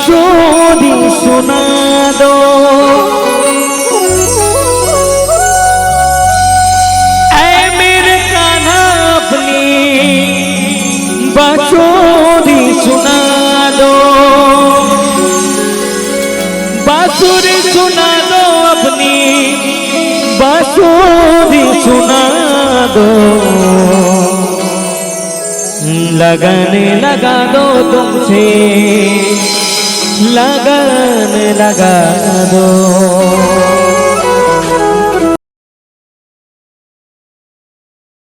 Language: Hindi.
बांसुरी सुना दो। ऐ मेरे कान्हा अपनी बांसुरी सुना दो। बांसुरी सुना दो अपनी बांसुरी सुना दो। लगन लगा दो तुमसे लगन लगा दो।